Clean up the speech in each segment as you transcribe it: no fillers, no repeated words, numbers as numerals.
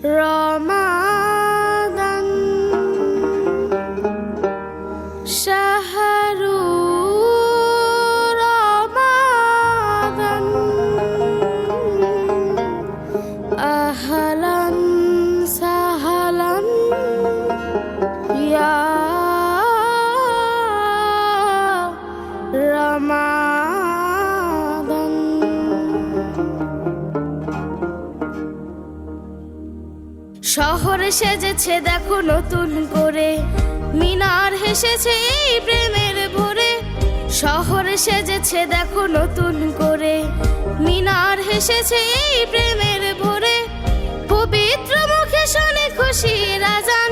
রমাদান শাহরু রমাদান আহলান সাহলান ইয়া রমাদান। শহরে সেজেছে দেখো নতুন করে, মিনার হেসেছে এই প্রেমের ভোরে। শহরে সেজেছে দেখো নতুন করে, মিনার হেসেছে এই প্রেমের ভোরে। পবিত্র মুখে শোনে খুশির আজান,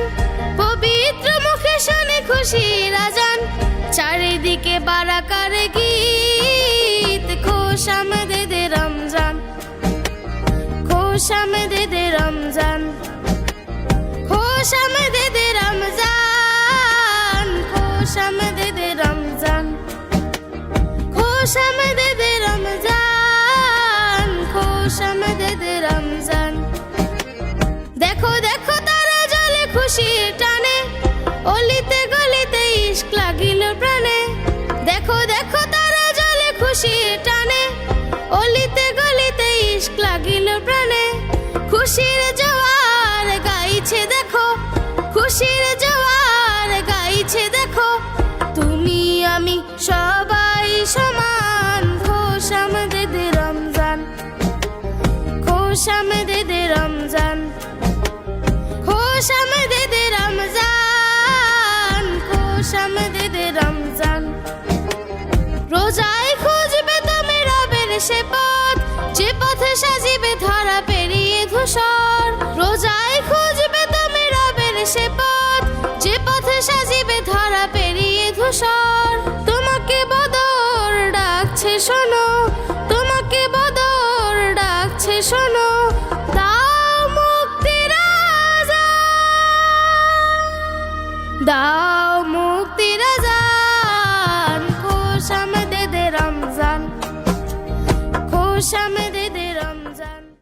পবিত্র মুখে শোনে খুশির আজান। চারিদিকে বারাকার গীত, খুশ আমদেদে রমজান, খুশ আমদেদে রমজান, খুশ আমদেদে রমজান, খুশ আমদেদে রমজান, খুশ আমদেদে রমজান, খুশ আমদেদে রমজান। দেখো দেখো তারা জ্বলে খুশির টানে, অলিতে গলিতে ইশক লাগিল প্রাণে। দেখো দেখো তারা জ্বলে খুশির টানে, অলিতে গলিতে ইশক লাগিল প্রাণে। খুশির জোয়ার গাইছে দেখো, খুশির জোয়ার গাইছে দেখো। তুমি আমি সবাই সমান, খুশ আমদেদে রমজান, খুশ আমদেদে রমজান, খুশ আমদেদে রমজান, খুশ আমদেদে রমজান। রোজায় খুঁজবে তুমি রবের সে পথ, যে পথে সাজিবে ধরা পেরিয়ে ধূসর। রোজায় খুঁজবে তুমি রবের সে পথ, যে পথে সাজিবে ধরা পেরিয়ে ধূসর। তোমাকে বদর ডাকছে শোনো, তোমাকে বদর ডাকছে শোনো। দাও মুক্তির আজান, দাও